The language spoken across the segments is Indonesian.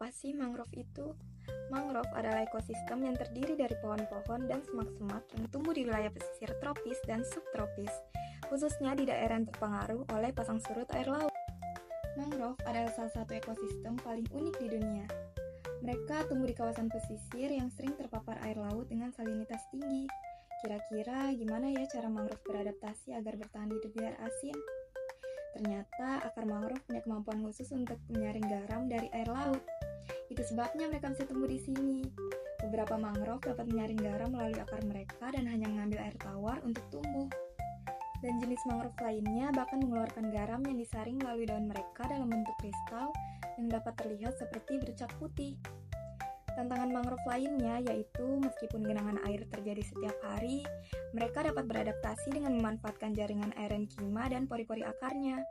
Apa sih mangrove itu? Mangrove adalah ekosistem yang terdiri dari pohon-pohon dan semak-semak yang tumbuh di wilayah pesisir tropis dan subtropis, khususnya di daerah yang terpengaruh oleh pasang surut air laut. Mangrove adalah salah satu ekosistem paling unik di dunia. Mereka tumbuh di kawasan pesisir yang sering terpapar air laut dengan salinitas tinggi. Kira-kira gimana ya cara mangrove beradaptasi agar bertahan hidup di air asin? Ternyata akar mangrove punya kemampuan khusus untuk menyaring garam dari air laut. Itu sebabnya mereka bisa tumbuh di sini. Beberapa mangrove dapat menyaring garam melalui akar mereka dan hanya mengambil air tawar untuk tumbuh. Dan jenis mangrove lainnya bahkan mengeluarkan garam yang disaring melalui daun mereka dalam bentuk kristal yang dapat terlihat seperti bercak putih. Tantangan mangrove lainnya yaitu meskipun genangan air terjadi setiap hari, mereka dapat beradaptasi dengan memanfaatkan jaringan aerenkima dan pori-pori akarnya.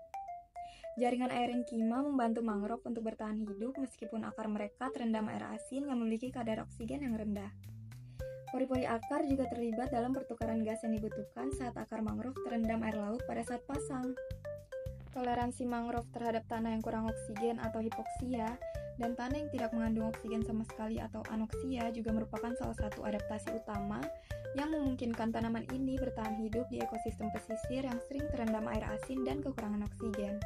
Jaringan aerenkima membantu mangrove untuk bertahan hidup meskipun akar mereka terendam air asin yang memiliki kadar oksigen yang rendah. Pori-pori akar juga terlibat dalam pertukaran gas yang dibutuhkan saat akar mangrove terendam air laut pada saat pasang. Toleransi mangrove terhadap tanah yang kurang oksigen atau hipoksia dan tanah yang tidak mengandung oksigen sama sekali atau anoksia juga merupakan salah satu adaptasi utama yang memungkinkan tanaman ini bertahan hidup di ekosistem pesisir yang sering terendam air asin dan kekurangan oksigen.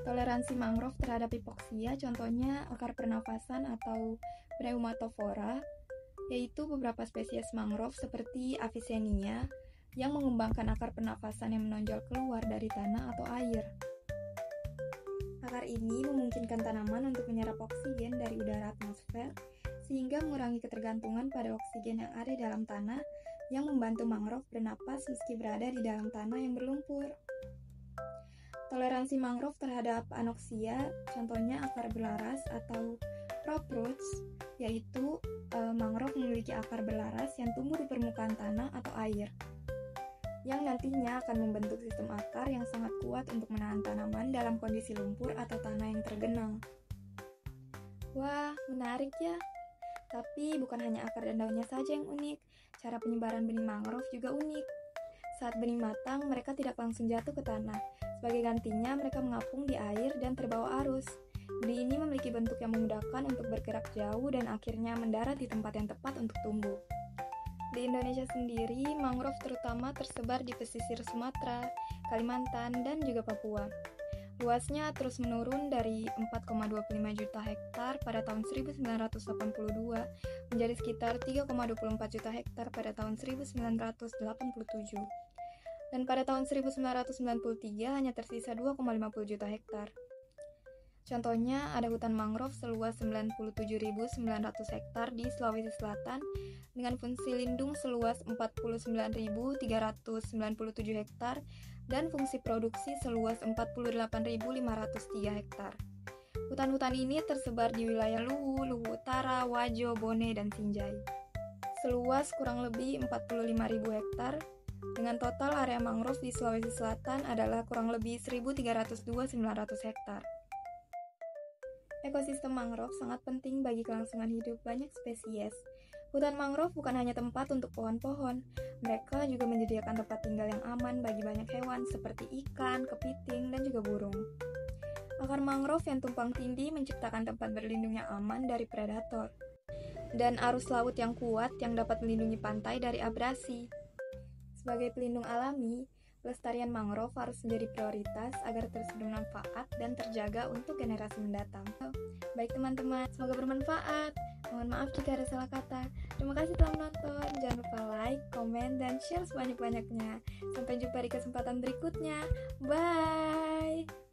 Toleransi mangrove terhadap hipoksia contohnya akar pernafasan atau pneumatophora, yaitu beberapa spesies mangrove seperti Avicennia yang mengembangkan akar pernafasan yang menonjol keluar dari tanah atau air. Akar ini memungkinkan tanaman untuk menyerap oksigen dari udara atmosfer sehingga mengurangi ketergantungan pada oksigen yang ada di dalam tanah yang membantu mangrove bernapas meski berada di dalam tanah yang berlumpur. Toleransi mangrove terhadap anoksia contohnya akar berlaras atau crop roots, yaitu mangrove memiliki akar berlaras yang tumbuh di permukaan tanah atau air yang nantinya akan membentuk sistem akar yang sangat kuat untuk menahan tanaman dalam kondisi lumpur atau tanah yang tergenang. Wah, menarik ya. Tapi bukan hanya akar dan daunnya saja yang unik, cara penyebaran benih mangrove juga unik. Saat benih matang, mereka tidak langsung jatuh ke tanah. Sebagai gantinya, mereka mengapung di air dan terbawa arus. Benih ini memiliki bentuk yang memudahkan untuk bergerak jauh dan akhirnya mendarat di tempat yang tepat untuk tumbuh. Di Indonesia sendiri, mangrove terutama tersebar di pesisir Sumatera, Kalimantan, dan juga Papua. Luasnya terus menurun dari 4,25 juta hektar pada tahun 1982 menjadi sekitar 3,24 juta hektar pada tahun 1987. Dan pada tahun 1993 hanya tersisa 2,50 juta hektar. Contohnya, ada hutan mangrove seluas 97.900 hektar di Sulawesi Selatan dengan fungsi lindung seluas 49.397 hektar dan fungsi produksi seluas 48.503 hektar. Hutan-hutan ini tersebar di wilayah Luwu, Luwu Utara, Wajo, Bone, dan Sinjai. Seluas kurang lebih 45.000 hektar, dengan total area mangrove di Sulawesi Selatan adalah kurang lebih 1.302.900 hektar. Ekosistem mangrove sangat penting bagi kelangsungan hidup banyak spesies. Hutan mangrove bukan hanya tempat untuk pohon-pohon, mereka juga menyediakan tempat tinggal yang aman bagi banyak hewan seperti ikan, kepiting, dan juga burung. Akar mangrove yang tumpang tindih menciptakan tempat berlindung yang aman dari predator, dan arus laut yang kuat yang dapat melindungi pantai dari abrasi. Sebagai pelindung alami, pelestarian mangrove harus menjadi prioritas agar terus bermanfaat dan terjaga untuk generasi mendatang. Baik teman-teman, semoga bermanfaat. Mohon maaf jika ada salah kata. Terima kasih telah menonton. Jangan lupa like, komen, dan share sebanyak-banyaknya. Sampai jumpa di kesempatan berikutnya. Bye!